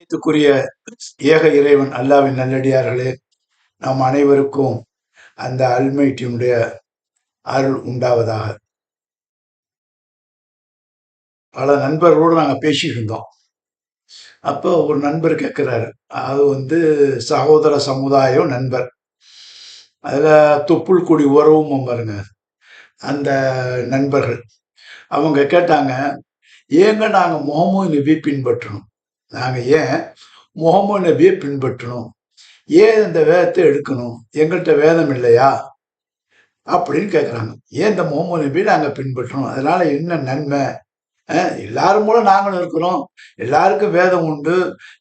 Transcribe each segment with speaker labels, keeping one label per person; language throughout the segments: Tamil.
Speaker 1: த்துக்குரிய ஏக இறைவன் அல்லாவின் நல்லடியார்களே, நாம் அனைவருக்கும் அந்த அல்மைட்டியினுடைய அருள் உண்டாவதாக. பல நண்பர்களோடு நாங்கள் பேசிட்டு இருந்தோம். அப்போ ஒரு நண்பர் கேட்கிறாரு, அது சகோதர சமுதாயம் நண்பர், அதுல தொப்புள் கொடி உறவும் பாருங்க. அந்த நண்பர்கள் அவங்க கேட்டாங்க, ஏங்க நாங்க முகமது நபியை பின்பற்றணும்? நாங்க ஏன் முகமது நபியை பின்பற்றணும்? ஏன் இந்த வேதத்தை எடுக்கணும்? எங்கள்கிட்ட வேதம் இல்லையா அப்படின்னு கேட்குறாங்க. ஏன் இந்த முகமது நபியை நாங்கள் பின்பற்றணும்? அதனால என்ன நன்மை? எல்லாரும் போல நாங்களும் இருக்கிறோம், எல்லாருக்கும் வேதம் உண்டு,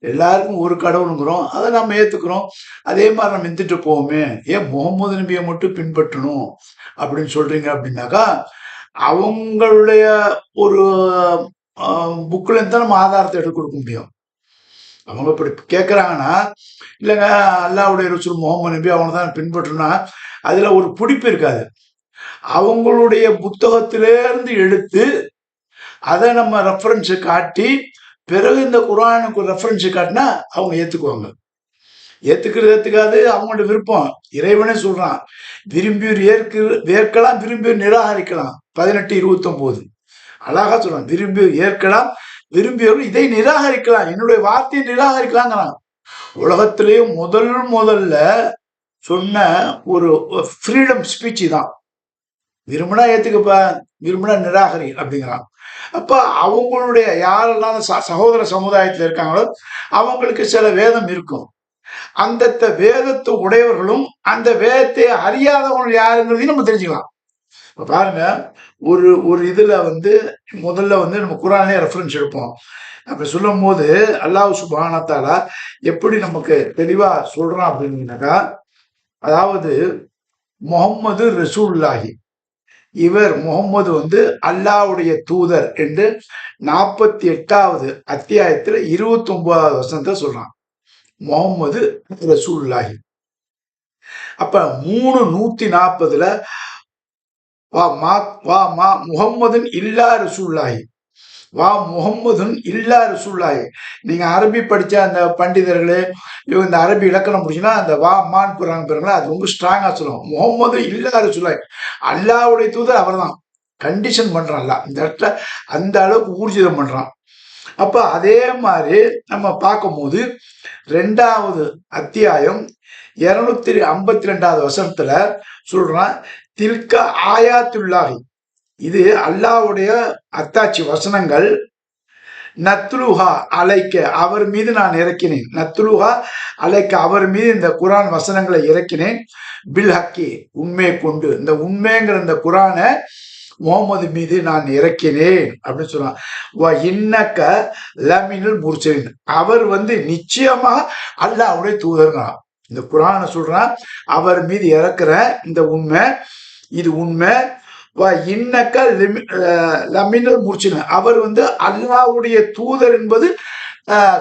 Speaker 1: எல்லாருக்கும் ஒரு கடவுளுங்கிறோம், அதை நம்ம ஏத்துக்கிறோம். அதே மாதிரி நம்ம இருந்துட்டு போவோமே, ஏன் முகமது நபியை மட்டும் பின்பற்றணும் அப்படின்னு சொல்றீங்க அப்படின்னாக்கா, அவங்களுடைய ஒரு புக்கில் இருந்து தான் நம்ம ஆதாரத்தை எடுத்து கொடுக்க முடியும். அவங்க இப்படி கேட்குறாங்கன்னா, இல்லைங்க அல்லாவுடைய ரசூல் முகமது நபி அவங்க தான் பின்பற்றணும்னா அதுல ஒரு பிடிப்பு இருக்காது. அவங்களுடைய புத்தகத்திலேருந்து எடுத்து அதை நம்ம ரெஃபரன்ஸை காட்டி பிறகு இந்த குர்ஆனுக்கு ரெஃபரன்ஸை காட்டினா அவங்க ஏத்துக்குவாங்க. ஏத்துக்காது அவங்களோட விருப்பம். இறைவனே சொல்றான், விரும்பியோர் ஏற்கலாம், விரும்பியோர் நிராகரிக்கலாம். 18:29 அழகா சொல்றான், விரும்பியோர் ஏற்கலாம், விரும்பியோர் இதை நிராகரிக்கலாம், என்னுடைய வார்த்தையை நிராகரிக்கலாங்கிறான். உலகத்திலேயே முதல்ல சொன்ன ஒரு ஃப்ரீடம் ஸ்பீச் தான். விரும்பினா ஏத்துக்கப்ப, விரும்பினா நிராகரி அப்படிங்கிறான். அப்ப அவங்களுடைய யாரெல்லாம் சகோதர சமுதாயத்தில் இருக்காங்களோ அவங்களுக்கு சில வேதம் இருக்கும். அந்த வேதத்தை உடையவர்களும் அந்த வேதத்தை அறியாதவங்க யாருங்கிறதையும் நம்ம தெரிஞ்சுக்கலாம். இப்ப பாருங்க, ஒரு இதுல முதல்ல நம்ம குர்ஆனே ரெஃபரன்ஸ் எடுப்போம். அப்படி சொல்லும் போது அல்லாஹ் சுப்ஹானஹு வ தஆலா எப்படி நமக்கு தெளிவா சொல்றான் அப்படின்னாக்கா, அதாவது முஹம்மது ரசூலுல்லாஹி, இவர் முகம்மது அல்லாஹ்வுடைய தூதர் என்று 48வது அத்தியாயத்துல 29வது வசனத்தை சொல்றான். முகம்மது ரசூலுல்லாஹி. அப்ப 3:140ல முகம்மதுன் இல்லா ரசூலுல்லாஹி, முகம்மதுன் இல்லா ரசூலுல்லாஹி. நீங்க அரபி படிச்ச அந்த பண்டிதர்களே, இவங்க இந்த அரபி இலக்கணம் முடிச்சுன்னா அந்த மான்னு போறாங்க பாருங்களா, அது ரொம்ப ஸ்ட்ராங்கா சொல்லுவோம். முகம்மது இல்லா ரசூலுல்லாஹி, அல்லாஹ்வுடைய தூதர் அவர் தான். கண்டிஷன் பண்றான் அல்ல இந்த இடத்துல, அந்த அளவுக்கு ஊர்ஜிதம் பண்றான். அப்ப அதே மாதிரி நம்ம பார்க்கும்போது 2வது அத்தியாயம் 252வது வசனத்துல சொல்றான், தில்க ஆயாத்துல்லாஹி, இது அல்லாஹ்வுடைய அத்தாட்சி வசனங்கள், நத்லுஹா அலைக்க, அவர் மீது நான் இறக்கினேன். நத்லுஹா அலைக்க, அவர் மீது இந்த குர்ஆன் வசனங்களை இறக்கினேன். பில் ஹக்கி, உண்மையை கொண்டு. இந்த உண்மைங்கிற இந்த குர்ஆனை முகமது மீது நான் இறக்கினேன் அப்படின்னு சொல்றான். இன்னக்க லமினுல் முர்சலின், அவர் நிச்சயமாக அல்லாஹ்வுடைய தூதர்ங்கிறான். இந்த குர்ஆனை சொல்றான், அவர் மீது இறக்குற இந்த உண்மை, இது உண்மை. இன்னக்க லமினுல் முர்சலின், அவர் அல்லாஹ்வுடைய தூதர் என்பது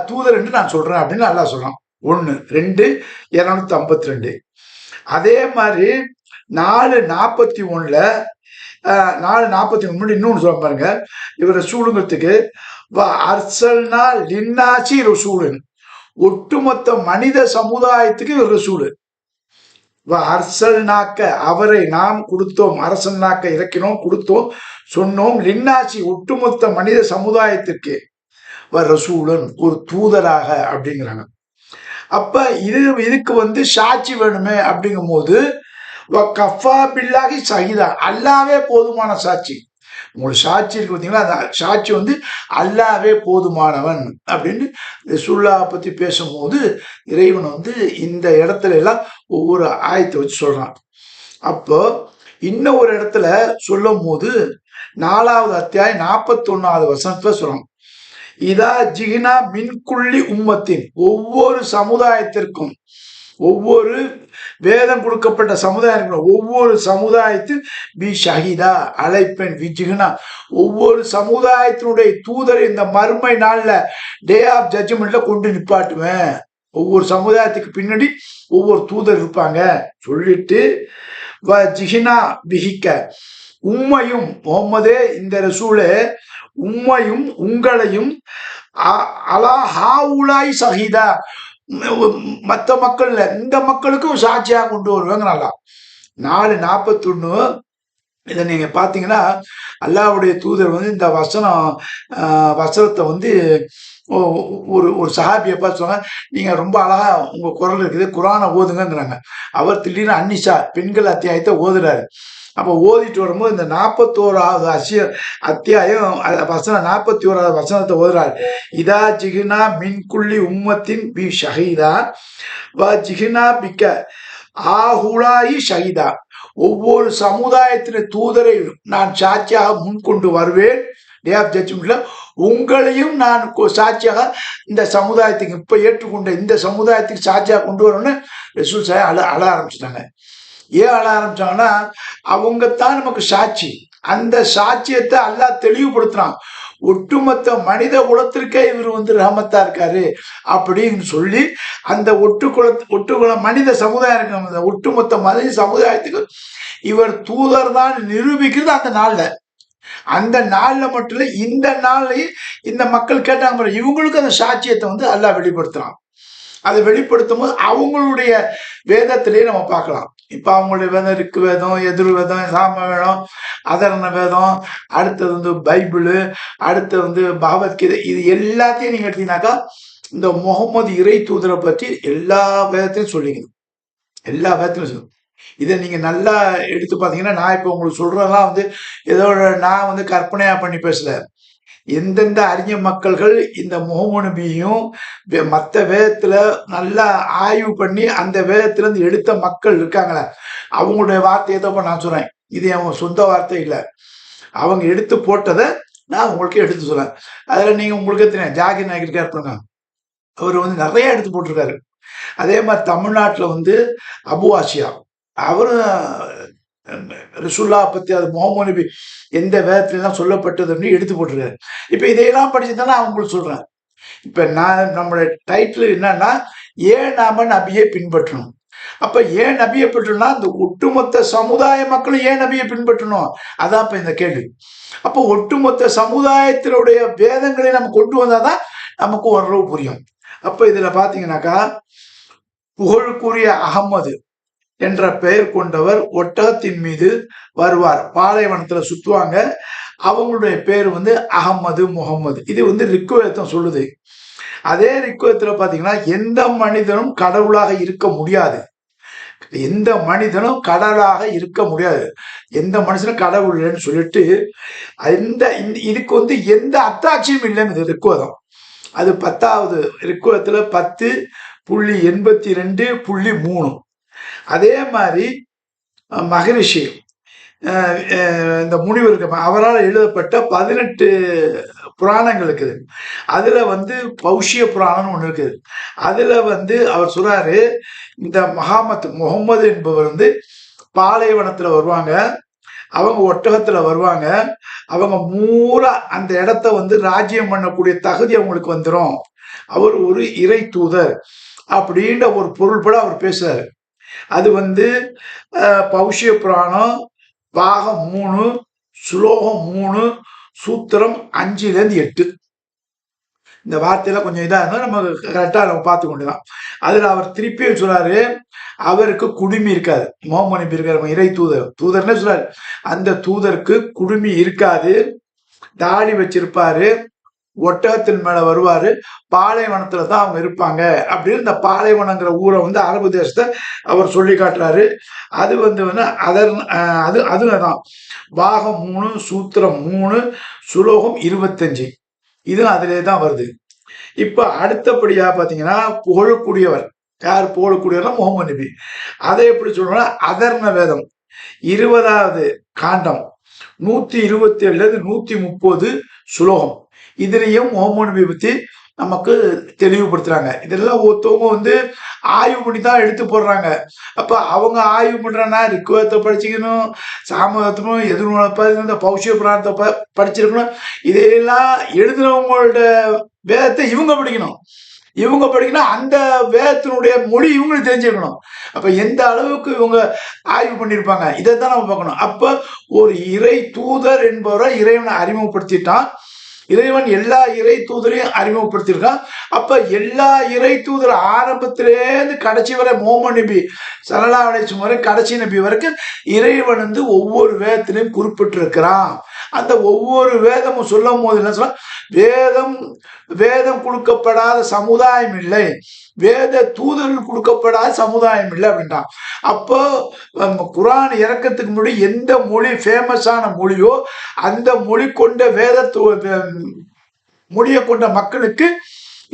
Speaker 1: தூதர் என்று நான் சொல்றேன் அப்படின்னு அல்லாஹ் சொல்றான். 1 2 252. அதே மாதிரி 4:41ல 4:41 இன்னொன்னு சொல்ல பாருங்க, இவர் ரசூலுங்கிறதுக்கு அர்சல்னா லின்னாசி ரசூலுன், ஒட்டுமொத்த மனித சமுதாயத்துக்கு இவர் ரசூலு. அர்சல்னாக்க, அவரை நாம் கொடுத்தோம், அரசல்னாக்க இறக்கினோம், கொடுத்தோம், சொன்னோம், லின்னாசி ஒட்டுமொத்த மனித சமுதாயத்திற்கு ரசூலன், ஒரு தூதராக அப்படிங்கிறாங்க. அப்ப இதுக்கு சாட்சி வேணுமே அப்படிங்கும் போது கஃபா பில்லாஹி ஷஹீதா, அல்லாவே போதுமான சாட்சி. உங்களுக்கு சாட்சி இருக்கு பார்த்தீங்களா, அந்த சாட்சி அல்லாவே போதுமானவன் அப்படின்னு ரசூலுல்லாஹ் பத்தி பேசும்போது இறைவன் இந்த இடத்துல எல்லாம் ஒவ்வொரு ஆயத்தை வச்சு சொல்றான். அப்போ இன்னும் ஒரு இடத்துல சொல்லும் போது 4வது அத்தியாயம் 41வது வசனத்துல சொல்றான், இதா ஜிகினா மின்குள்ளி உம்மத்தின், ஒவ்வொரு சமுதாயத்திற்கும், ஒவ்வொரு வேதம் கொடுக்கப்பட்ட சமுதாயம், ஒவ்வொரு சமுதாயத்தில் பி ஷஹீதா அழைப்பெண் விஜிகுனா, ஒவ்வொரு சமுதாயத்தினுடைய தூதர் இந்த மறுமை நாள்ல டே ஆஃப் ஜட்ஜ்மெண்ட்ல கொண்டு நிப்பாட்டுவேன். ஒவ்வொரு சமுதாயத்துக்கு பின்னாடி ஒவ்வொரு தூதர் இருப்பாங்க சொல்லிட்டு, ஜிஹினா பிஹிக்க, உம்மையும் முகம்மதே, இந்த ரசூலே, உம்மையும் உங்களையும் அலா ஹாவுலாய் சஹீதா, மற்ற மக்கள்ல இந்த மக்களுக்கும் சாட்சியா கொண்டு வருவாங்க. 4:41 இதை நீங்க பாத்தீங்கன்னா அல்லாஹ்வுடைய தூதர் வந்து இந்த வசனத்தை வந்து ஒரு ஒரு சஹாபியை பார்த்து சொன்னாங்க, நீங்க ரொம்ப அழகா உங்க குரல் இருக்குது, குரானை ஓதுங்கிறாங்க. அவர் திடீர்னு அன்னிசா பெண்கள் அத்தியாயத்தை ஓதுறாரு. அப்போ ஓதிட்டு வரும்போது இந்த 41வது அத்தியாயம் வசனம் 41வது வசனத்தை ஓதுறாரு. இதா ஜிகினா மின்குள்ளி உம்மத்தின் பி ஷஹீதா வ ஜிகினா பிக்க ஆஹுலாயி ஷஹீதா, ஒவ்வொரு சமுதாயத்தின் தூதரை நான் சாட்சியாக முன்கொண்டு வருவேன். டே ஆஃப் ஜட்ஜ்மெண்ட்ல உங்களையும் நான் சாட்சியாக இந்த சமுதாயத்துக்கு இப்ப ஏற்றுக்கொண்ட இந்த சமுதாயத்துக்கு சாட்சியாக கொண்டு வரணும்னு ரசூல் சாஹிப் அழ ஆரம்பிச்சிட்டாங்க. ஏன் அழ ஆரம்பிச்சாங்கன்னா, அவங்க தான் நமக்கு சாட்சி. அந்த சாட்சியத்தை அல்லாஹ் தெளிவுபடுத்துறான். ஒட்டுமொத்த மனித குலத்திற்கே இவர் வந்து ரஹமத்தா இருக்காரு அப்படின்னு சொல்லி அந்த ஒட்டுக்குல மனித சமுதாயம் இருக்கு, ஒட்டுமொத்த மனித சமுதாயத்துக்கு இவர் தூதர் தான் நிரூபிக்கிறது அந்த நாள்ல மட்டும் இல்ல, இந்த நாள்லயும் இந்த மக்கள் கேட்டாங்க, இவங்களுக்கு அந்த சாட்சியத்தை வந்து அல்லாஹ் வெளிப்படுத்துறான். அதை வெளிப்படுத்தும் போது அவங்களுடைய வேதத்திலேயே நம்ம பார்க்கலாம். இப்ப அவங்களுடைய வேதம் ரிக்கு வேதம், எதிர் வேதம், சாம வேதம், அதர்ண வேதம், அடுத்தது வந்து பைபிள், அடுத்து வந்து பகவத்கீதை, இது எல்லாத்தையும் நீங்க எடுத்தீங்கன்னாக்கா இந்த முகமது இறை தூதரை பற்றி எல்லா வேதத்தையும் சொல்லிக்கணும். எல்லா வேதத்திலும் சொல்லும். இதை நீங்க நல்லா எடுத்து பார்த்தீங்கன்னா, நான் இப்போ உங்களுக்கு சொல்றதெல்லாம் வந்து ஏதோ நான் வந்து கற்பனையா பண்ணி பேசல. எந்தெந்த அறிஞ மக்கள்கள் இந்த முகமது நபியையும் மற்ற வேதத்துல நல்லா ஆய்வு பண்ணி அந்த வேதத்துல இருந்து எடுத்த மக்கள் இருக்காங்களே, அவங்களுடைய வார்த்தையை தான் நான் சொல்றேன். இது அவங்க சொந்த வார்த்தை இல்லை, அவங்க எடுத்து போட்டதை நான் உங்களுக்கு எடுத்து சொல்றேன். அதுல நீங்க உங்களுக்கு தெரியும், ஜாகிர் நாயக் இருக்காரு, அவர் வந்து நிறைய எடுத்து போட்டிருக்காரு. அதே மாதிரி தமிழ்நாட்டுல வந்து அபு ஆசியா, அவரும் ரசூல்லா பத்தி அது முகமது நபி எந்த வேதத்திலாம் சொல்லப்பட்டதுன்னு எடுத்து போட்டிருக்காரு. இப்ப இதையெல்லாம் படிச்சுதானே நான் உங்களுக்கு சொல்றேன். இப்ப நம்மளுடைய டைட்டில் என்னன்னா, ஏன் நாம நபியை பின்பற்றணும். அப்ப ஏன் நபியை பின்பற்றணும்னா, இந்த ஒட்டுமொத்த சமுதாய மக்களும் ஏன் நபியை பின்பற்றணும், அதான் இப்ப இந்த கேள்வி. அப்ப ஒட்டுமொத்த சமுதாயத்தினுடைய வேதங்களை நம்ம கொண்டு வந்தாதான் நமக்கு ஓரளவு புரியும். அப்ப இதுல பாத்தீங்கன்னாக்கா, புகழுக்குரிய அகமது என்ற பெயர் கொண்டவர் ஒட்டகத்தின் மீது வருவார், பாலைவனத்துல சுத்துவாங்க. அவங்களுடைய பேர் வந்து அகமது முகமது. இது வந்து ரிக்குவேதம் சொல்லுது. அதே ரிக்குவேதத்துல பாத்தீங்கன்னா, எந்த மனிதனும் கடவுளாக இருக்க முடியாது, எந்த மனிதனும் கடவுளாக இருக்க முடியாது, எந்த மனுஷனும் கடவுள் இல்லைன்னு சொல்லிட்டு இதுக்கு வந்து எந்த அத்தாட்சியும் இல்லைன்னு ரிக்குவேதம். அது 10வது ரிக்குவேதத்துல 10.82.3. அதே மாதிரி மகரிஷி இந்த முனிவர் அவரால் எழுதப்பட்ட 18 புராணங்கள் இருக்குது. அதுல வந்து பௌஷ்ய புராணம்னு ஒண்ணு இருக்குது. அதுல வந்து அவர் சொல்றாரு, இந்த முகமது என்பவர் வந்து பாலைவனத்துல வருவாங்க, அவங்க ஒட்டகத்துல வருவாங்க, அவங்க மூரா அந்த இடத்த வந்து ராஜ்யம் பண்ணக்கூடிய தகுதி அவங்களுக்கு வந்துடும், அவர் ஒரு இறை தூதர் அப்படின்ற ஒரு பொருள்பட அவர் பேசுறாரு. அது வந்து பௌஷ்ய புராணம் பாகம் 3 ஸ்லோகம் 3 சூத்திரம் 5-8. இந்த வார்த்தையில கொஞ்சம் இதா இருந்தா நம்ம கரெக்டா நம்ம பார்த்து கொண்டுதான். அதுல அவர் திருப்பியும் சொல்றாரு, அவருக்கு குடுமி இருக்காது. முகமது நபி இருக்காரு, இறை தூதர்னு சொல்றாரு, அந்த தூதருக்கு குடுமி இருக்காது, தாடி வச்சிருப்பாரு, ஒட்டகத்தின் மேல வருவாரு, பாலைவனத்துல தான் அவங்க இருப்பாங்க அப்படின்னு இந்த பாலைவனங்கிற ஊரை வந்து அரபு தேசத்தை அவர் சொல்லி காட்டுறாரு. அது வந்து அதுலதான் பாகம் 3 சூத்திரம் 3 சுலோகம் 25, இது அதிலே தான் வருது. இப்ப அடுத்தபடியா பாத்தீங்கன்னா, புகழக்கூடியவர் யார்? புகழக்கூடியவர் முகமது நபி. அதை எப்படி சொல்றோம்னா, அதர்ண வேதம் 20வது காண்டம் 127-130 சுலோகம், இதுலயும் முகமது நபி பத்தி நமக்கு தெளிவுபடுத்துறாங்க. இதெல்லாம் ஒருத்தவங்க வந்து ஆய்வு பண்ணி தான் எடுத்து போடுறாங்க. அப்ப அவங்க ஆய்வு பண்றாங்கன்னா ரிக்குவேதத்தை படிச்சுக்கணும், சாமதத்தமும் எதிர்நூலப்ப பௌஷ்ய புராணத்தை படிச்சிருக்கணும். இதையெல்லாம் எழுதுனவங்களோட வேதத்தை இவங்க படிக்கணும். அந்த வேதத்தினுடைய மொழி இவங்களுக்கு தெரிஞ்சுக்கணும். அப்ப எந்த அளவுக்கு இவங்க ஆய்வு பண்ணியிருப்பாங்க, இதைத்தான் நம்ம பார்க்கணும். அப்ப ஒரு இறை தூதர் என்பவரை இறைவனை அறிமுகப்படுத்திட்டான். இறைவன் எல்லா இறை தூதரையும் அறிமுகப்படுத்தியிருக்கான். அப்ப எல்லா இறை தூதர் ஆரம்பத்திலேருந்து கடைசி வரை முஹம்மது நபி ஸல்லல்லாஹு அலைஹி வஸல்லம் வரை கடைசி நபி வரைக்கும் இறைவன் வந்து ஒவ்வொரு வேதத்திலையும் குறிப்பிட்டிருக்கிறான். அந்த ஒவ்வொரு வேதமும் சொல்லும் போது என்ன சொல்ல, வேதம் வேதம் கொடுக்கப்படாத சமுதாயம் இல்லை, வேத தூதர்கள் கொடுக்கப்படாத சமுதாயம் இல்லை அப்படின்ட்டான். அப்போ குரான் இறக்கத்துக்கு முன்னாடி எந்த மொழி ஃபேமஸான மொழியோ அந்த மொழி கொண்ட மொழியை கொண்ட மக்களுக்கு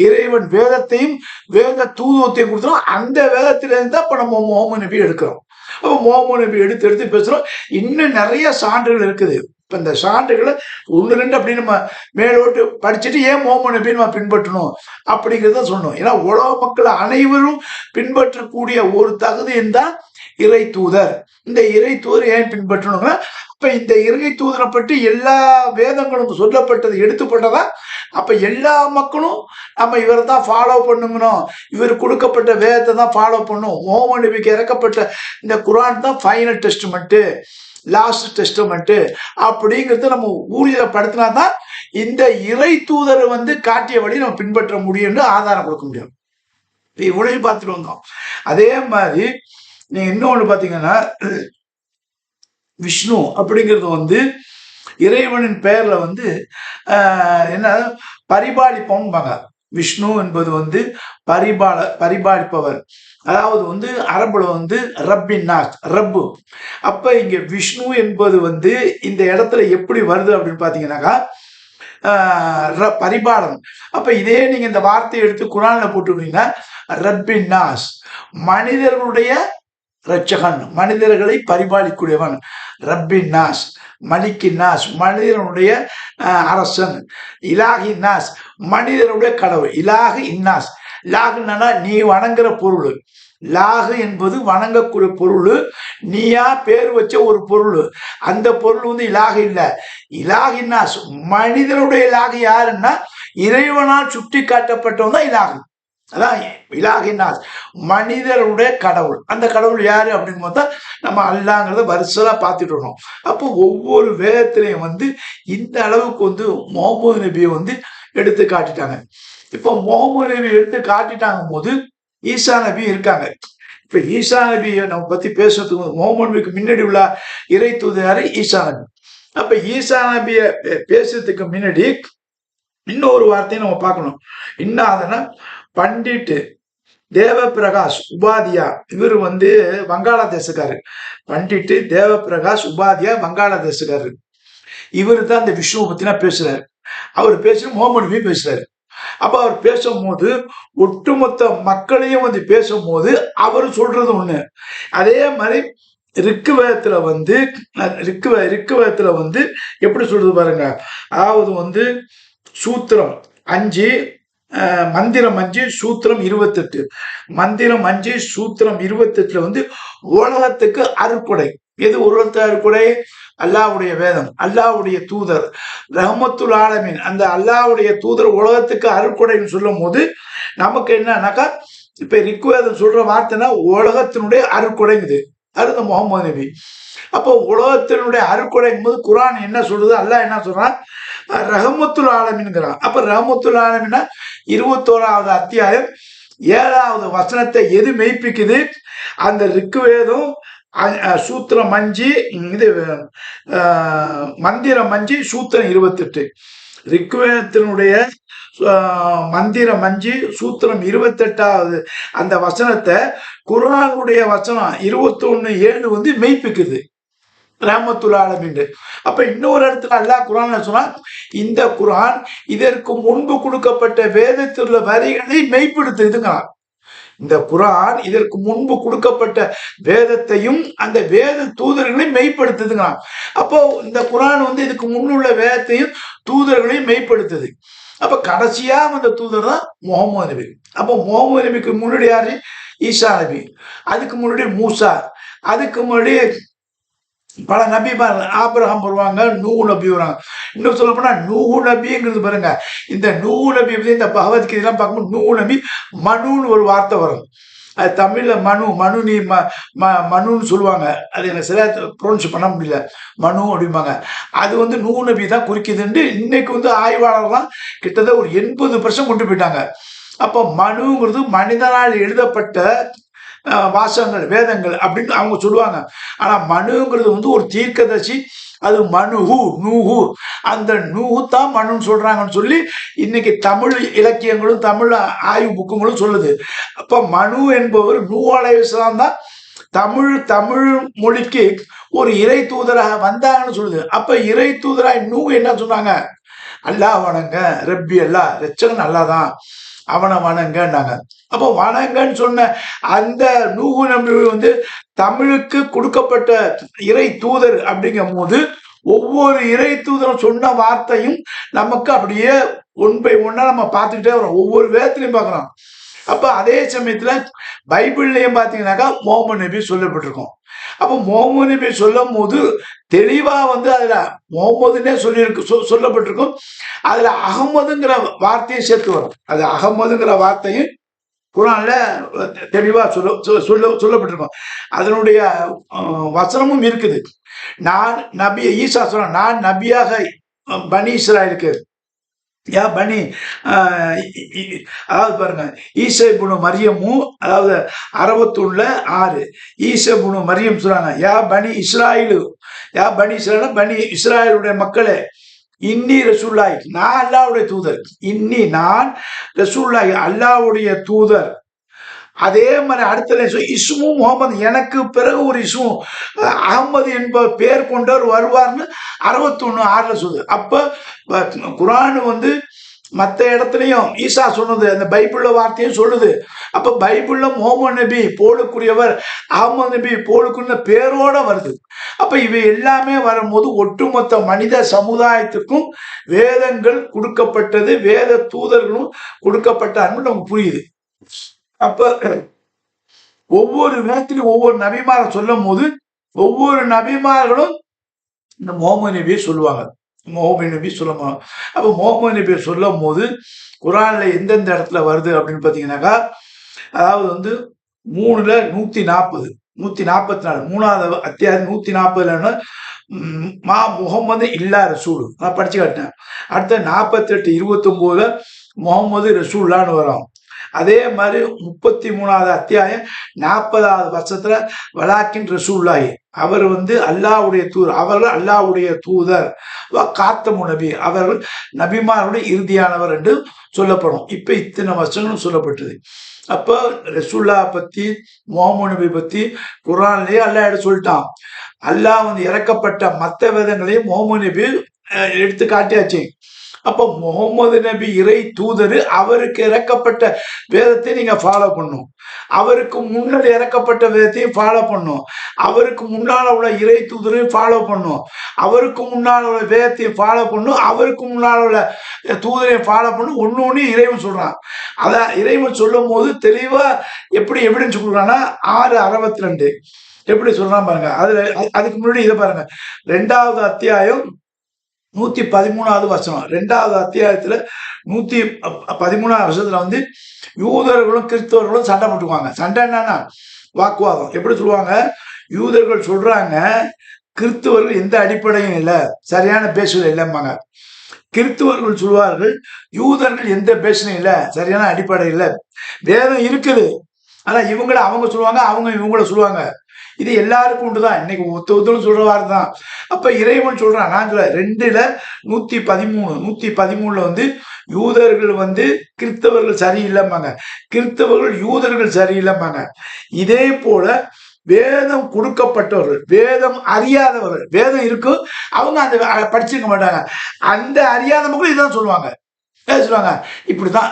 Speaker 1: இறைவன் வேதத்தையும் வேத தூதுவத்தையும் கொடுத்துரும். அந்த வேதத்திலிருந்து தான் இப்போ நம்ம முஹம்மது நபி எடுக்கிறோம். அப்போ முஹம்மது நபி எடுத்து எடுத்து பேசுகிறோம். இன்னும் நிறைய சான்றுகள் இருக்குது. இப்போ இந்த சான்றுகளை ஒன்று ரெண்டு அப்படி நம்ம மேலோட்டு படிச்சுட்டு ஏன் முஹம்மது நபி நம்ம பின்பற்றணும் அப்படிங்கிறத சொல்லணும். ஏன்னா உலக மக்கள் அனைவரும் பின்பற்றக்கூடிய ஒரு தகுதியும் தான் இறை தூதர். இந்த இறை தூதர் ஏன் பின்பற்றணுங்க? அப்ப இந்த இறை தூதரை பற்றி எல்லா வேதங்களும் சொல்லப்பட்டது எடுத்துப்பட்டதா. அப்ப எல்லா மக்களும் நம்ம இவரை தான் ஃபாலோ பண்ணணும், இவர் கொடுக்கப்பட்ட வேதத்தை தான் ஃபாலோ பண்ணும். முஹம்மது நபிக்கு இறக்கப்பட்ட இந்த குரான் தான் ஃபைனல் டெஸ்ட்மெண்ட், லாஸ்ட் டெஸ்ட்மெண்ட் அப்படிங்கிறத நம்ம ஊழியப்படுத்தினா தான் இந்த இறை தூதரை வந்து காட்டிய வழி நம்ம பின்பற்ற முடியும்னு ஆதாரம் கொடுக்க முடியும். இவ்வளவு பார்த்துட்டு வந்தோம். அதே மாதிரி நீங்க இன்னொன்று பார்த்தீங்கன்னா, விஷ்ணு அப்படிங்கிறது வந்து இறைவனின் பெயர்ல வந்து என்ன பரிபாலிப்போம்பாங்க. விஷ்ணு என்பது வந்து பரிபாலிப்பவர். அதாவது வந்து அரபுல வந்து ரப்பின் நாஸ், ரப்பு. அப்ப இங்க விஷ்ணு என்பது வந்து இந்த இடத்துல எப்படி வருது அப்படின்னு பாத்தீங்கன்னாக்கா பரிபாலன். அப்ப இதே நீங்க இந்த வார்த்தையை எடுத்து குரான்ல போட்டுக்கிட்டீங்கன்னா ரப்பின் நாஸ், மனிதர்களுடைய ரட்சகன், மனிதர்களை பரிபாலிக்கூடியவன். ரப்பின் நாஸ், மலிக்கின் நாஸ், மனிதனுடைய அரசன். இலாஹி நாஸ், மனிதனுடைய கடவுள். இலாஹு இன்னாஸ், லாகுன்னா நீ வணங்குற பொருள். லாகு என்பது வணங்கக்கூடிய பொருள். நீயா பேர் வச்ச ஒரு பொருள். அந்த பொருள் வந்து இலாகு இல்லை. இலாகின்னாஸ், மனிதனுடைய இலாகு யாருன்னா இறைவனால் சுட்டி காட்டப்பட்டவன் தான் இலாகு. அதான் இலாகின்னாஸ், மனிதருடைய கடவுள். அந்த கடவுள் யாரு அப்படின்னு பார்த்தா நம்ம அல்லாங்கிறத வரிசலா பார்த்துட்டு இருக்கோம். அப்போ ஒவ்வொரு வேதத்திலையும் வந்து இந்த அளவுக்கு வந்து முஹம்மது நபியை வந்து எடுத்து காட்டிட்டாங்க. இப்போ முஹம்மது நபி எடுத்து காட்டிட்டாங்க போது ஈசா நபி இருக்காங்க. இப்ப ஈசா நபியை நம்ம பத்தி பேசுறதுக்கு முஹம்மது நபிக்கு முன்னாடி உள்ள இறை தூதர் ஈசா நபி. அப்ப ஈசா நபிய பேசுறதுக்கு முன்னாடி இன்னொரு வார்த்தையை நம்ம பார்க்கணும். இன்னாதனா பண்டிட் தேவ பிரகாஷ் உபாதியா, இவர் வந்து வங்காளதேசக்காரர். பண்டிட் தேவ பிரகாஷ் உபாதியா வங்காளதேசக்காரர். இவரு தான் இந்த விஷ்ணுவை பத்தினா பேசுறாரு. அவர் பேசுற முஹம்மது நபி பேசுறாரு. அப்ப அவர் பேசும்போது ஒட்டுமொத்த மக்களையும் வந்து பேசும்போது அவர் சொல்றது ஒண்ணு. அதே மாதிரி ரிக்குவேதத்துல வந்து ரிக்குவேதத்துல வந்து எப்படி சொல்றது பாருங்க. அதாவது வந்து சூத்திரம் 5, மந்திரம் 5, சூத்திரம் 28. மந்திரம் 5 சூத்திரம் 28 வந்து உலகத்துக்கு அருட்கொடை. எது உலகத்து அருட்கொடை? அல்லாஹ்வுடைய வேதம், அல்லாஹ்வுடைய தூதர் ரஹ்மத்துல் ஆலமீன். அந்த அல்லாஹ்வுடைய தூதர் உலகத்துக்கு அருட்கொடைன்னு சொல்லும் போது நமக்கு என்னன்னாக்கா, இப்ப ரிக்குவேதம் சொல்ற வார்த்தைனா உலகத்தினுடைய அருட்கொடைங்குது. அது முஹம்மது நபி. அப்போ உலகத்தினுடைய அருட்கொடைங்கும் போது குரான் என்ன சொல்றது? அல்லாஹ் என்ன சொல்றான்? ரஹ்மத்துல் ஆலமீன்ங்கிறான். அப்ப ரஹ்மத்துல் ஆலமீன்னா 21வது அத்தியாயம் 7வது வசனத்தை எது மெய்ப்பிக்குது? அந்த ரிக்குவேதம் சூத்திரம் 5, இது மந்திரம் 5 சூத்திரம் 28. ரிக்குவேதத்தினுடைய மந்திரம் 5 சூத்திரம் 28வது அந்த வசனத்தை குர்ஆனுடைய வசனம் 21:7 வந்து மெய்ப்பிக்குது ரஹ்மத்துல் ஆலமீன். அப்ப இன்னொரு இடத்துல அல்லாஹ் குர்ஆன்ல சொன்னா, இந்த குர்ஆன் இதற்கு முன்பு கொடுக்கப்பட்ட வேதத்தில் உள்ள வரிகளை மெய்ப்படுத்துதுங்கிறான். இந்த குர்ஆன் இதற்கு முன்பு கொடுக்கப்பட்ட வேதத்தையும் அந்த வேத தூதர்களையும் மெய்ப்படுத்துதுங்கிறான். அப்போ இந்த குர்ஆன் வந்து இதுக்கு முன்னுள்ள வேதத்தையும் தூதர்களையும் மெய்ப்படுத்துது. அப்ப கடைசியா அந்த தூதர் தான் முஹம்மது நபி. அப்போ முஹம்மது நபிக்கு முன்னாடி யாரு? ஈசா நபி. அதுக்கு முன்னாடி மூசா. அதுக்கு முன்னாடி பல நபி ஆபிரகாம் வருவாங்க, நூஹ் நபி வருவாங்க. இன்னும் சொல்ல போனா நூஹ் நபிங்கிறது பாருங்க. இந்த நூஹ் நபி இந்த பகவத்கீதைலாம் பார்க்கும்போது நூஹ் நபி மனுன்னு ஒரு வார்த்தை வரும். அது தமிழ்ல மனு மனு நீ மனுன்னு சொல்லுவாங்க. அது எனக்கு சரியா ப்ரொனவுன்ஸ் பண்ண முடியல. மனு அப்படிம்பாங்க. அது வந்து நூ நபி தான் குறிக்குதுன்ட்டு இன்னைக்கு வந்து ஆய்வாளர்லாம் கிட்டத்தட்ட ஒரு 80% கொண்டு போயிட்டாங்க. அப்போ மனுங்கிறது மனிதனால் எழுதப்பட்ட வாசகங்கள், வேதங்கள் அப்படின்னு அவங்க சொல்லுவாங்க. ஆனா மனுங்கிறது வந்து ஒரு தீர்க்கதரிசி. அது மனுஹு நூஹு, அந்த நூஹு தான் மனுன்னு சொல்றாங்கன்னு சொல்லி இன்னைக்கு தமிழ் இலக்கியங்களும் தமிழ் ஆய்வு புக்குங்களும் சொல்லுது. அப்ப மனு என்பவர் நூஹ் அலைஹிஸ்ஸலாம் தான் தமிழ் தமிழ் மொழிக்கு ஒரு இறை தூதராக வந்தாங்கன்னு சொல்லுது. அப்ப இறை தூதராக நூஹ் என்ன சொன்னாங்க? அல்லாஹ் வணங்க, ரப்பி அல்லாஹ், ரச்சகன் அல்லாஹ் தான், அவனை வணங்கன்னாங்க. அப்போ வணங்கன்னு சொன்ன அந்த நூஹு நபி வந்து தமிழுக்கு கொடுக்கப்பட்ட இறை தூதர் அப்படிங்கும் போது ஒவ்வொரு இறை தூதரும் சொன்ன வார்த்தையும் நமக்கு அப்படியே ஒன் பை ஒன்னா நம்ம பார்த்துக்கிட்டே வரோம். ஒவ்வொரு வேதத்திலையும் பார்க்கலாம். அப்ப அதே சமயத்துல பைபிள்லயும் பாத்தீங்கன்னாக்கா முகமது நபி சொல்லப்பட்டிருக்கும். அப்ப முகமது நபி சொல்லும் போது தெளிவா வந்து அதுல முகமதுன்னே சொல்லப்பட்டிருக்கும். அதுல அகமதுங்கிற வார்த்தையை சேர்த்து வரும். அது அகமதுங்கிற வார்த்தையும் குரான்ல தெளிவா சொல்லப்பட்டிருக்கும். அதனுடைய வசனமும் இருக்குது. நான் நபி ஈசா சொல்ற, நான் நபியாக பனி இஸ்ராயலுக்கு பனி, அதாவது பாருங்க, ஈசா இப்னு மரியமும், அதாவது 61:6 ஈசா இப்னு மரியம் சொல்றாங்க, பனி இஸ்ராயிலு, பனி இஸ்ராயல், பனி இஸ்ராயலுடைய மக்களே, இன்னி ரசூலுல்லாஹி, நான் அல்லாஹ்வுடைய தூதர். இன்னி நான் ரசூலுல்லாஹி, அல்லாஹ்வுடைய தூதர். அதே மாதிரி அடுத்த இஸ்மு முகமது, எனக்கு பிறகு ஒரு இஸ்மு அகமது என்பவர் பேர் கொண்டவர் வருவார்னு 61:6 சொல்லுது. அப்ப குரான் வந்து மற்ற இடத்துலையும் ஈசா சொன்னது அந்த பைபிள்ல வார்த்தையும் சொல்லுது. அப்ப பைபிள்ல முகமது நபி போலுக்குரியவர், அகமது நபி போலுக்குரிய பேரோட வருது. அப்ப இவை எல்லாமே வரும்போது ஒட்டுமொத்த மனித சமுதாயத்துக்கும் வேதங்கள் கொடுக்கப்பட்டது, வேத தூதர்களும் கொடுக்கப்பட்டான்னு நமக்கு புரியுது. அப்ப ஒவ்வொரு வேதத்திலும் ஒவ்வொரு நபிமாரை சொல்லும் போது ஒவ்வொரு நபிமார்களும் இந்த முகமது நபியை சொல்லுவாங்க. முகமது நபி சொல்லுவாங்க. அப்ப முகமது நபியை சொல்லும் போது குரான்ல எந்தெந்த இடத்துல வருது அப்படின்னு பாத்தீங்கன்னாக்கா, அதாவது வந்து 3:140 144 3வது அத்தியாயம் 140 மா முகமது இல்லா ரசூல், நான் படிச்சு காட்டினேன். அடுத்த 48:29 முகமது ரசூல்லான்னு வரும். அதே மாதிரி 33வது அத்தியாயம் 40வது வருஷத்துல வலாக்கின் ரசூலுல்லாஹி, அவர் வந்து அல்லாஹ்வுடைய தூதர், அவர்கள் அல்லாஹ்வுடைய தூதர். காத்தமு நபி, அவர்கள் நபிமாருடைய இறுதியானவர் என்று சொல்லப்படும். இப்ப இத்தனை வருஷங்களும் சொல்லப்பட்டது. அப்ப ரசூல்லா பத்தி, முகமது நபி பத்தி குரான்லயே அல்லாஹ் சொல்லிட்டான். அல்லாஹ் வந்து இறக்கப்பட்ட மற்ற வேதங்களையும் முகமது நபி எடுத்து காட்டியாச்சு. அப்ப முகமது நபி இறை தூதர், அவருக்கு இறக்கப்பட்ட வேதத்தை நீங்க ஃபாலோ பண்ணும். அவருக்கு முன்னாடி இறக்கப்பட்ட வேதத்தையும் ஃபாலோ பண்ணும். அவருக்கு முன்னால உள்ள இறை தூதரையும் ஃபாலோ பண்ணும். அவருக்கு முன்னால உள்ள வேதத்தையும் ஃபாலோ பண்ணும். அவருக்கு முன்னால உள்ள தூதரையும் ஃபாலோ பண்ணும். ஒன்னு இறைவன் சொல்றான். அதான் இறைவன் சொல்லும் போது தெளிவா எப்படின்னு சொல்றான்னா 6:62 எப்படி சொல்றான் பாருங்க. அதுல அதுக்கு முன்னாடி இதை பாருங்க, 2வது அத்தியாயம் 113வது வசனம். 2வது அத்தியாயத்துல 113வது வருஷத்துல வந்து யூதர்களும் கிறிஸ்தவர்களும் சண்டை போட்டுக்குவாங்க. சண்டை என்னன்னா வாக்குவாதம். எப்படி சொல்லுவாங்க? யூதர்கள் சொல்றாங்க கிறிஸ்தவர்கள் எந்த அடிப்படையும் இல்லை, சரியான பேசுதல் இல்லைம்பாங்க. கிறிஸ்தவர்கள் சொல்வார்கள் யூதர்கள் எந்த பேசுனும் இல்லை, சரியான அடிப்படை இல்லை, வேதம் இருக்குது, ஆனா இவங்கள அவங்க சொல்லுவாங்க, அவங்க இவங்கள சொல்லுவாங்க. இது எல்லாருக்கும் உண்டுதான். இன்னைக்கு ஒருத்தரும் சொல்ற வார்த்தை தான். அப்ப இறைவன் சொல்றான், நான் சொல்ல 2:113 வந்து யூதர்கள் வந்து கிறிஸ்தவர்கள் சரியில்லைம்பாங்க, கிறிஸ்தவர்கள் யூதர்கள் சரியில்லைம்பாங்க. இதே போல வேதம் கொடுக்கப்பட்டவர்கள், வேதம் அறியாதவர்கள், வேதம் இருக்கும் அவங்க அந்த படிச்சிருக்க மாட்டாங்க, அந்த அறியாத மக்கள் இதான் சொல்லுவாங்க. சொல்லுவாங்க இப்படிதான்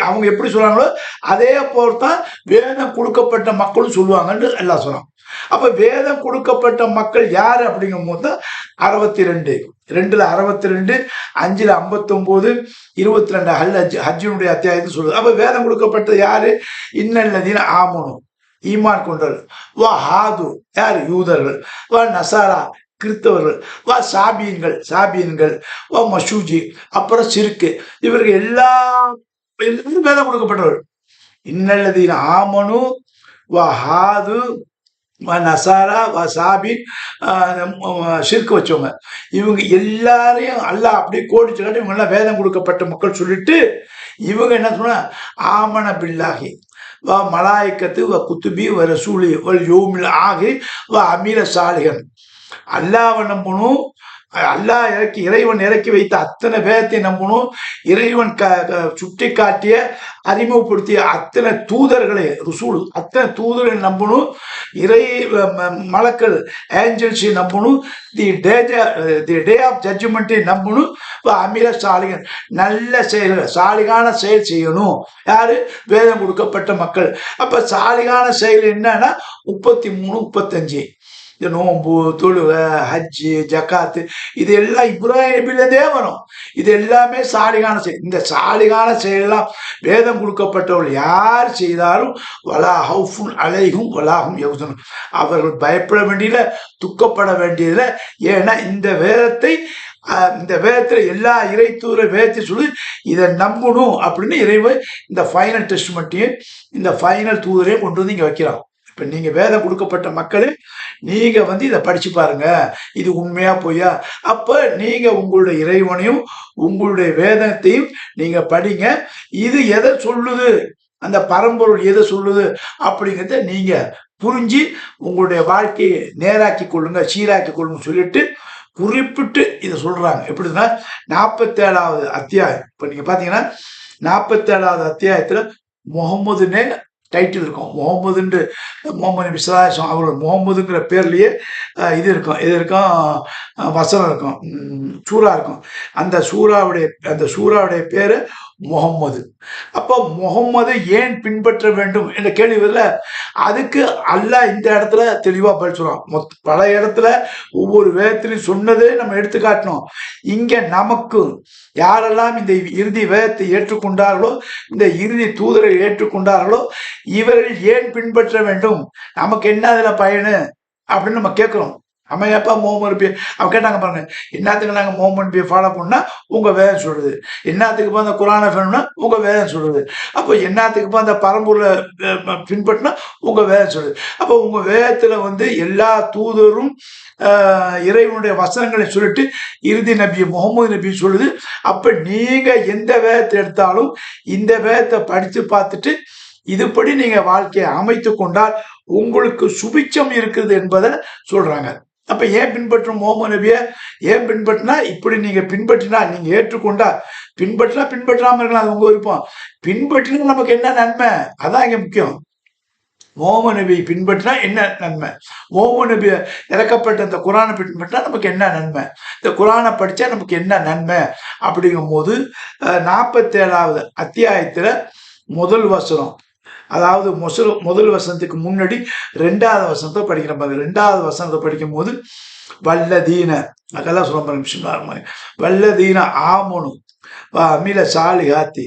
Speaker 1: அவங்க எப்படி சொல்றாங்களோ அதே போல்தான் வேதம் கொடுக்கப்பட்ட மக்களும் சொல்லுவாங்கன்னு எல்லாம் சொல்றாங்க. அப்ப வேதம் கொடுக்கப்பட்ட மக்கள் யாரு அப்படிங்கும் போது 62 2ல 62 5ல 59 22 ஹஜ்ஜினுடைய அத்தியாயத்தை சொல்லுது. அப்ப வேதம் கொடுக்கப்பட்டது யாரு? இன்னல்லதீன ஆமனு, ஈமான் கொண்டவர்கள், வா ஹாது யாரு? யூதர்கள், வா நசாரா கிறிஸ்தவர்கள், வா சாபியன்கள், வா மசூஜி, அப்புறம் சிறுக்கு, இவர்கள் எல்லாம் வேதம் கொடுக்கப்பட்டவர்கள். இன்னல்லதீன ஆமனு வஹாது நசாரா சாபின் ஷிர்க் வச்சவங்க, இவங்க எல்லாரையும் அல்லாஹ் அப்படியே கோடிச்சு காட்டி இவங்க எல்லாம் வேதம் கொடுக்கப்பட்ட மக்கள் சொல்லிட்டு இவங்க என்ன சொன்னா, ஆமன பில்லாஹி வ மலாய்க்கத்து வ குத்துபி வ ரசூலி வல் யோமில் ஆகி வ அமீர சாலிகன். அல்லாவை நம்பணும், அல்லாஹ் இறைவன் இறக்கி வைத்த அத்தனை வேதத்தை நம்பணும், இறைவன் சுட்டி காட்டிய அறிமுகப்படுத்திய அத்தனை தூதர்களை ருசூல் அத்தனை தூதர்களை நம்பணும், இறை மலக்கள் ஏஞ்சல்ஸை நம்பணும், தி டே ஆஃப் ஜட்ஜ்மெண்ட்டை நம்பணும், அமீர சாலிகன் நல்ல செயல்கள் சாலிகான செயல் செய்யணும். யாரு? வேதம் கொடுக்கப்பட்ட மக்கள். அப்ப சாலிகான செயல் என்னன்னா 33 35 இந்த நோம்பு, தொழுக, ஹஜ்ஜு, ஜக்காத்து, இது எல்லாம் இப்ராஹிம் நபியிலே வரும். இது எல்லாமே சாலிகான செயல். இந்த சாலிகான செயலெல்லாம் வேதம் கொடுக்கப்பட்டவர்கள் யார் செய்தாலும் வலா ஹவுஃபுன் அலைஹும் வலாஹும் யஹ்சனுன், அவர்கள் பயப்பட வேண்டியதில்லை, துக்கப்பட வேண்டியதில்லை. ஏன்னா இந்த வேதத்துல எல்லா இறை தூர வேதத்தை சொல்லி இதை நம்பணும் அப்படின்னு இறைவன் இந்த ஃபைனல் டெஸ்ட்மெண்ட்டையும் இந்த ஃபைனல் தூதரையும் கொண்டு வந்து இங்க வைக்கிறான். இப்ப நீங்க வேதம் கொடுக்கப்பட்ட மக்களே, நீங்க இதை படிச்சு பாருங்க, இது உண்மையா பொய்யா. அப்ப நீங்க உங்களுடைய இறைவனையும் உங்களுடைய வேதத்தையும் நீங்க படிங்க. இது எதை சொல்லுது, அந்த பரம்பொருள் எதை சொல்லுது அப்படிங்கிறத நீங்க புரிஞ்சு உங்களுடைய வாழ்க்கையை நேராக்கி கொள்ளுங்க, சீராக்கி கொள்ளுங்க சொல்லிட்டு குறிப்பிட்டு இதை சொல்றாங்க. எப்படின்னா 47வது அத்தியாயம். இப்ப நீங்க பாத்தீங்கன்னா 47வது அத்தியாயத்துல முகமதுனே டைட்டில் இருக்கும். முகமது நபி ஸல்லல்லாஹு அவர்கள் முகமதுங்கிற பேர்லயே இது இருக்கும், வசனம் இருக்கும், சூறா இருக்கும். அந்த சூறாவுடைய பேரு முகம்மது. அப்போ முகம்மது ஏன் பின்பற்ற வேண்டும் என்ற கேள்வி அதுக்கு அல்லாஹ் இந்த இடத்துல தெளிவா பதில் சொல்றான். பல இடத்துல ஒவ்வொரு வேதத்திலையும் சொன்னதே நம்ம எடுத்து காட்டணும். இங்க நமக்கு யாரெல்லாம் இந்த இறுதி வேதத்தை ஏற்றுக்கொண்டார்களோ, இந்த இறுதி தூதரை ஏற்றுக்கொண்டார்களோ, இவர்கள் ஏன் பின்பற்ற வேண்டும், நமக்கு என்ன அதுல பயனு அப்படின்னு நம்ம கேட்கிறோம். நம்ம எப்ப முகமது நபி அவங்க கேட்டாங்க பாருங்க, என்னத்துக்கு நாங்க முகமது நபியை ஃபாலோ பண்ணா உங்க வேதம் சொல்றது, என்னத்துக்கு அந்த குரானை வேணும்னா உங்க வேதம் சொல்றது, அப்போ என்னத்துக்கு அந்த பரம்பொருளை பின்பற்றினா உங்க வேதம் சொல்லுது. அப்போ உங்க வேதத்துல எல்லா தூதரும் இறைவனுடைய வசனங்களை சொல்லிட்டு இறுதி நபி முகமது நபி சொல்லுது. அப்ப நீங்க எந்த வேதத்தை எடுத்தாலும் இந்த வேதத்தை படித்து பார்த்துட்டு இதுபடி நீங்க வாழ்க்கையை அமைத்து கொண்டால் உங்களுக்கு சுபிச்சம் இருக்குது என்பதை சொல்றாங்க. அப்ப ஏன் பின்பற்றும் முகமது நபியை? ஏன் பின்பற்றினா இப்படி நீங்க பின்பற்றினா, நீங்க ஏற்றுக்கொண்டா, பின்பற்றாம இருக்கலாம், அது உங்க விருப்பம். பின்பற்றினா நமக்கு என்ன நன்மை, அதான் இங்க முக்கியம். முகமது நபியை பின்பற்றினா என்ன நன்மை, முகமது நபி இறக்கப்பட்ட இந்த குரானை பின்பற்றினா நமக்கு என்ன நன்மை, இந்த குரானை படிச்சா நமக்கு என்ன நன்மை அப்படிங்கும் போது 47வது அத்தியாயத்துல முதல் வசனம், அதாவது முதல் வசனத்துக்கு முன்னாடி 2வது வசனத்தை படிக்கிற பாருங்க. 2வது வசனத்தை படிக்கும் போது வல்லதீன, அதெல்லாம் சொல்ல பாருங்க, வல்லதீன ஆமனு அமில சாலிஹாத்தி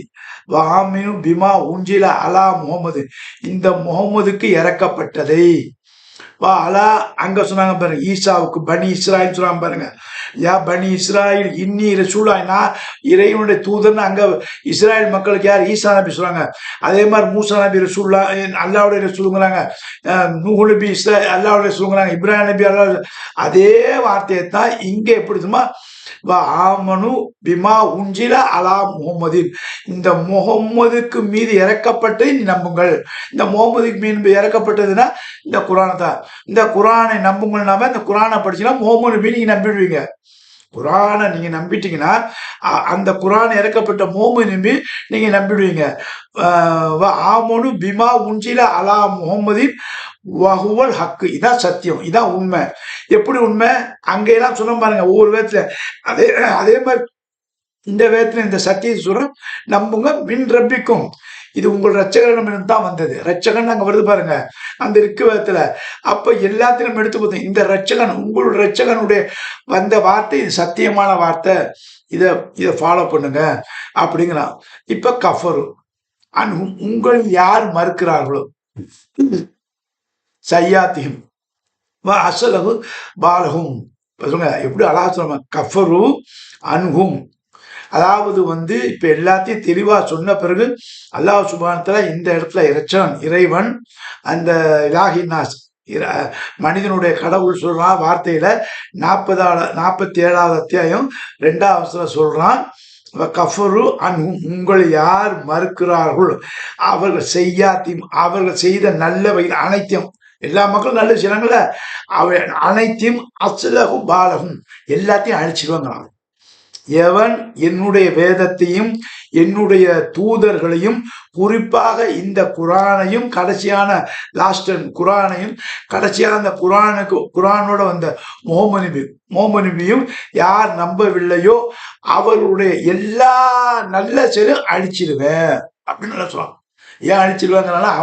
Speaker 1: வாமினு பிமா உஞ்சில அலா முகமது, இந்த முகமதுக்கு இறக்கப்பட்டதை அலா அங்க சொன்னாங்க பாருங்க, ஈசாவுக்கு பனி இஸ்ராயில் சொன்னாங்க பாருங்க, யா பனி இஸ்ராயில் இன்னி ரசூலாய், நான் இறைவனுடைய தூதர்னு அங்க இஸ்ராயல் மக்களுக்கு யார்? ஈசா நபி சொல்றாங்க. அதே மாதிரி மூசா நபி ரசூல்லா அல்லாவுடைய ரசூலுங்கிறாங்க, நூஹ் நபி அல்லாவுடைய ரசூலுங்கிறாங்க, இப்ராஹிம் நபி அல்லா. அதே வார்த்தையை தான் இங்க எப்படிமா ஆமனு பிமா உஞ்சில அலா முகமதின், இந்த முகம்மதுக்கு மீது இறக்கப்பட்டதை நீ நம்புங்கள். இந்த முகமதுக்கு மீது இறக்கப்பட்டதுன்னா இந்த குரானை தான். இந்த குரானை நம்புங்கள்னாம இந்த குரானை படிச்சுன்னா முகமது நபி நீங்க நம்பிடுவீங்க. குரானை நீங்க நம்பிட்டீங்கன்னா அந்த குரான் இறக்கப்பட்ட முகமது நபி நீங்க நம்பிடுவீங்க. ஆமனு பிமா உஞ்சில அலா முகமதின் வஹுவல் ஹக்கு, இதான் சத்தியம், இதான் உண்மை. எப்படி உண்மை? அங்கெல்லாம் சொன்ன பாருங்க ஒவ்வொரு வேதத்துல. அதே மாதிரி இந்த வேதத்துல இந்த சத்தியத்தை சொல்றோம், நம்புங்க மின் ரப்பிக்கும், இது உங்கள் ரட்சகரிடம் தான் வந்தது. ரட்சகன் அங்க வருது பாருங்க அந்த இருக்கு வேதத்துல. அப்ப எல்லாத்தையும் எடுத்து பார்த்தோம், இந்த ரட்சகன் உங்களுடைய ரட்சகனுடைய வந்த வார்த்தை இது சத்தியமான வார்த்தை, இதை ஃபாலோ பண்ணுங்க அப்படிங்கிறான். இப்ப கஃபரு உங்கள் யார் மறுக்கிறார்களோ சையாத்தியும் அசலகு பாலகும், சொல்லுங்க எப்படி அழகா சொல்லுங்க, கஃபரு அன்ஹும், அதாவது வந்து இப்ப எல்லாத்தையும் தெளிவா சொன்ன பிறகு அல்லாஹ் சுப்ஹானஹு இந்த இடத்துல இறைவன் அந்த இலாஹின்னாஸ் மனிதனுடைய கடவுள் சொல்றான் வார்த்தையில 47வது அத்தியாயம் 2வது சொல்றான், கஃபரு அன்ஹும் உங்களை யார் மறுக்கிறார்கள் அவர்கள் செய்த நல்லவை அனைத்தையும், எல்லா மக்களும் நல்ல செய்யறாங்கள, அவை அனைத்தையும் அஸ்லகும் பாலகும் எல்லாத்தையும் அழிச்சிருவாங்க. எவன் என்னுடைய வேதத்தையும் என்னுடைய தூதர்களையும் குறிப்பாக இந்த குரானையும் கடைசியான குரானையும் கடைசியான அந்த குரானோட வந்த மோமனிபியும் யார் நம்பவில்லையோ அவர்களுடைய எல்லா நல்ல செயலும் அழிச்சிருவேன் அப்படின்னு நல்லா சொல்லுவான். ஏன் அழிச்சிருவாங்கனால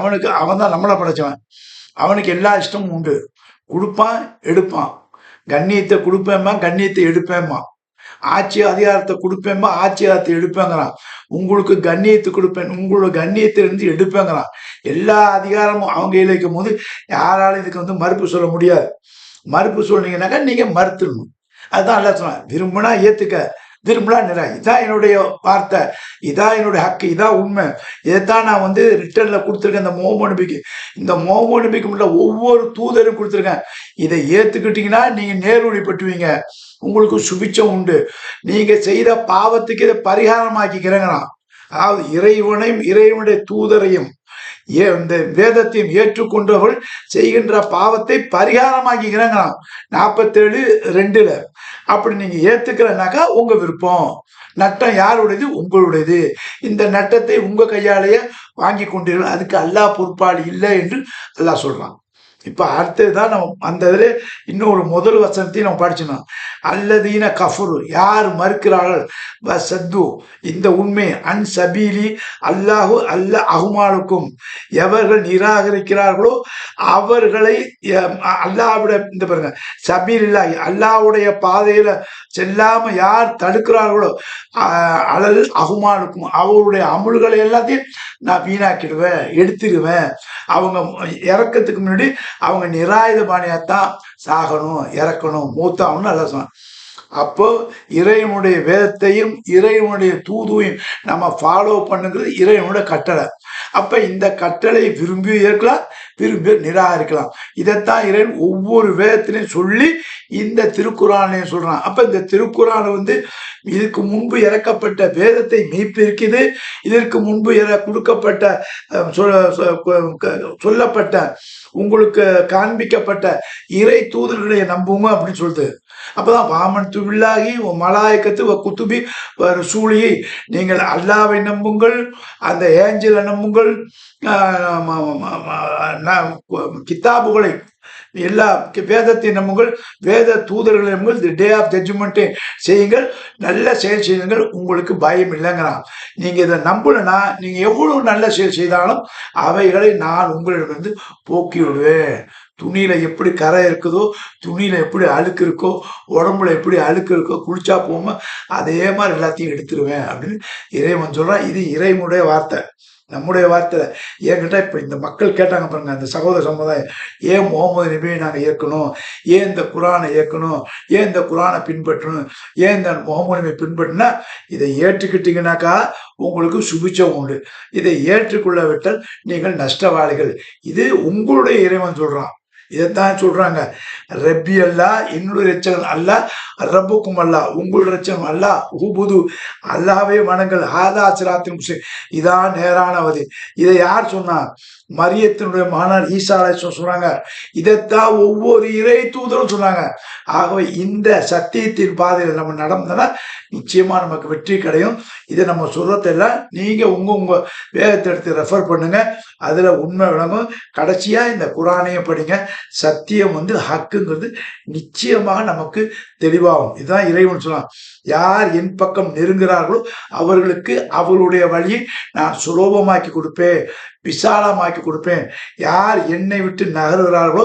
Speaker 1: அவன் தான் நம்மளை படைச்சவன். அவனுக்கு எல்லா இஷ்டமும் உண்டு. கொடுப்பான், எடுப்பான். கண்ணியத்தை கொடுப்பேம்மா, கண்ணியத்தை எடுப்பேம்மா. ஆட்சி அதிகாரத்தை கொடுப்பேன்பா, ஆட்சி அதிகாரத்தை எடுப்பேங்கிறான். உங்களுக்கு கண்ணியத்தை கொடுப்பேன், உங்களோட கண்ணியத்தை இருந்து எடுப்பேங்கிறான். எல்லா அதிகாரமும் அவங்க இழைக்கும் போது யாராலும் இதுக்கு வந்து மறுப்பு சொல்ல முடியாது. மறுப்பு சொன்னீங்கன்னாக்கா நீங்க மறுத்துடணும். அதுதான் அல்ல சொன்னேன், விரும்பினா ஏத்துக்க, விரும்பலா நிரா. இதான் என்னுடைய வார்த்தை, இதான் என்னுடைய ஹக்கு, இதான் உண்மை. இதைத்தான் நான் வந்து ரிட்டர்ன்ல கொடுத்துருக்கேன். இந்த மோமோ நபிக்கு உள்ள ஒவ்வொரு தூதரும் கொடுத்துருக்கேன். இதை ஏத்துக்கிட்டீங்கன்னா நீங்க நேர்வழி பட்டுவீங்க, உங்களுக்கு சுபிச்சம் உண்டு. நீங்க செய்த பாவத்துக்கு இதை பரிகாரமாக்கிக்கிறேங்கிறான். அதாவது இறைவனையும் இறைவனுடைய தூதரையும் இந்த வேதத்தையும் ஏற்றுக்கொண்டவர்கள் செய்கின்ற பாவத்தை பரிகாரமாக்கிக்கிறாங்களாம் 47:2. அப்படி நீங்க ஏத்துக்கிறனாக்கா உங்க விருப்பம். நட்டம் யாருடையது? உங்களுடையது. இந்த நட்டத்தை உங்க கையாலேயே வாங்கி கொண்டீர்கள், அதுக்கு அல்லாஹ் பொறுப்பாளி இல்லை என்று அல்லாஹ் சொல்றான். இப்ப அடுத்ததுதான் நம்ம அந்த இதுல இன்னொரு முதல் வசனத்தையும் நம்ம படிச்சோம். அல்லதீன கஃபரு யார் மறுக்கிறார்கள், சத்து இந்த உண்மை, அன் சபீலி அல்லாஹு அல்ல அகுமானுக்கும் எவர்கள் நிராகரிக்கிறார்களோ அவர்களை அல்லாஹ்வுடைய இந்த பாருங்க சபீல் இல்லாஹி அல்லாஹ்வுடைய பாதையில செல்லாம யார் தடுக்கிறார்களோ அலல் அகுமானுக்கும் அவருடைய அமுல்களை எல்லாத்தையும் நான் வீணாக்கிடுவேன், எடுத்துடுவேன். அவங்க இறக்கத்துக்கு முன்னாடி அவங்க நிராயுதபாணியாத்தான் சாகணும், இறக்கணும், மூத்தாகணும் நல்லா சொன்னான். அப்போ இறைவனுடைய வேதத்தையும் இறைவனுடைய தூதுவையும் நம்ம ஃபாலோ பண்ணுங்கிறது இறைவனுடைய கட்டளை. அப்ப இந்த கட்டளை விரும்பி ஏற்கலாம், விரும்பி நிராகரிக்கலாம். இதைத்தான் இறைவன் ஒவ்வொரு வேதத்திலையும் சொல்லி இந்த திருக்குறானையும் சொல்றான். அப்ப இந்த திருக்குறான் வந்து இதுக்கு முன்பு இறக்கப்பட்ட வேதத்தை மெய்ப்பிருக்குது. இதற்கு முன்பு கொடுக்கப்பட்ட சொல்லப்பட்ட உங்களுக்கு காண்பிக்கப்பட்ட இறை தூதர்களை நம்புங்க அப்படின்னு சொல்லுது. அப்பதான் வாமன் துவில்லாகி மலாயக்கத்து குத்துபி சூழியை நீங்கள் அல்லாவை நம்புங்கள், அந்த ஏஞ்சலை நம்புங்கள், கித்தாபுகளை எல்லா வேதத்தை நம்புங்கள், வேத தூதர்களை நம்புங்கள், தி டே ஆஃப் ஜட்ஜ்மெண்ட்டை செய்யுங்கள், நல்ல செயல் செய்யுங்கள், உங்களுக்கு பயம் இல்லைங்கிறான். நீங்க இதை நம்பலன்னா நீங்க எவ்வளவு நல்ல செயல் செய்தாலும் அவைகளை நான் உங்களிடமிருந்து போக்கி விடுவேன். துணியில எப்படி கரை இருக்குதோ, துணியில எப்படி அழுக்கு இருக்கோ, உடம்புல எப்படி அழுக்கு இருக்கோ, குளிச்சா போகாம அதே மாதிரி எல்லாத்தையும் எடுத்துருவேன் அப்படின்னு இறைவன் சொல்றான். இது இறைவனுடைய வார்த்தை, நம்முடைய வார்த்தை. என்கிட்ட இப்ப இந்த மக்கள் கேட்டாங்க பாருங்க, அந்த சகோதர சமுதாயம், ஏன் முகமது நபியை நாங்கள் ஏற்கணும், ஏன் இந்த குரானை ஏற்கணும், ஏன் இந்த குரானை பின்பற்றணும், ஏன் இந்த முகமது நபியை பின்பற்றினா, இதை ஏற்றுக்கிட்டீங்கன்னாக்கா உங்களுக்கு சுபிச்சம் உண்டு, இதை ஏற்றுக்கொள்ள விட்டால் நீங்கள் நஷ்டவாளிகள். இது உங்களுடைய இறைவன் சொல்றான். இதைத்தான் சொல்றாங்க, ரப்பி அல்லா என்னுடைய ரச்சகன் அல்லா, ரப்புக்கும் அல்லா உங்களுடைய ரச்சகன் அல்லா, உபுது அல்லாவே வணங்கள், ஆதா சிராத்தின் முஸ்லிம் இதான் நேரானவது. இதை யார் சொன்னா? மரியத்தினுடைய மகனார் ஈசா அலைஹிஸ்ஸலாம் சொல்றாங்க. இதைத்தான் ஒவ்வொரு இறை தூதரும் சொன்னாங்க. ஆகவே இந்த சத்தியத்தின் பாதையில் நம்ம நடந்தோம்னா நிச்சயமா நமக்கு வெற்றி கிடையும். இதை நம்ம சொல்றதெல்லாம் நீங்க உங்க வேதத்தை எடுத்து ரெஃபர் பண்ணுங்க, அதுல உண்மை விளங்கும். கடைசியா இந்த குரானையும் படிங்க. சத்தியம் வந்து ஹக்குங்கிறது நிச்சயமாக நமக்கு தெளிவாகும். இதுதான் இறைவன் சொல்லலாம், யார் என் பக்கம் நெருங்குகிறார்களோ அவர்களுக்கு அவர்களுடைய வழியை நான் சுலபமாக்கி கொடுப்பேன், விசாலமாக்கி கொடுப்பேன். யார் என்னை விட்டு நகருகிறார்களோ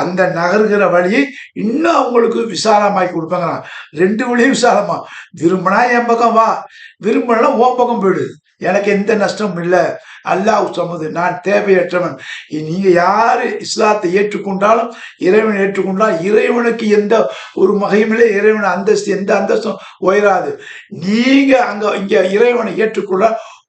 Speaker 1: அந்த நகருகிற வழியை இன்னும் அவங்களுக்கு விசாலமாக்கி கொடுப்பேங்கிறான். 2 வழியும் விசாலமா, விரும்பினா என் பக்கம் வா, விரும்பினா உன் பக்கம் போயிடு. எனக்கு எந்த நஷ்டமும் இல்லை. அல்லாஹ் சமது, நான் தேவையற்றவன். நீங்க யாரு இஸ்லாத்தை ஏற்றுக்கொண்டாலும் இறைவன் ஏற்றுக்கொண்டால் இறைவனுக்கு எந்த ஒரு மகிமையிலே இறைவன் அந்தஸ்து எந்த அந்தஸ்தும் உயராது. நீங்க இங்க இறைவனை ஏற்றுக்கொள்ள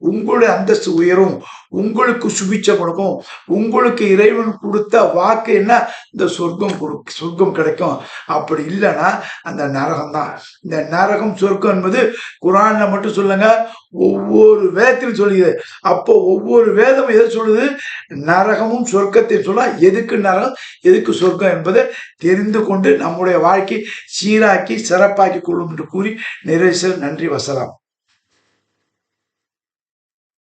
Speaker 1: உங்களுடைய அந்தஸ்து உயரும், உங்களுக்கு சுபிச்சம் கொடுக்கும். உங்களுக்கு இறைவன் கொடுத்த வாக்கு என்ன? இந்த சொர்க்கம் கிடைக்கும். அப்படி இல்லைன்னா அந்த நரகம் தான். இந்த நரகம் சொர்க்கம் என்பது குரான்ல மட்டும் சொல்லுங்க, ஒவ்வொரு வேதத்திலும் சொல்லுது. அப்போ ஒவ்வொரு வேதம் எதை சொல்லுது? நரகமும் சொர்க்கத்தை சொல்ல. எதுக்கு நரகம், எதுக்கு சொர்க்கம் என்பதை தெரிந்து கொண்டு நம்முடைய வாழ்க்கை சீராக்கி சிறப்பாக்கி கொள்ளும் என்று கூறி நிறைவு. நன்றி. வசலாம்.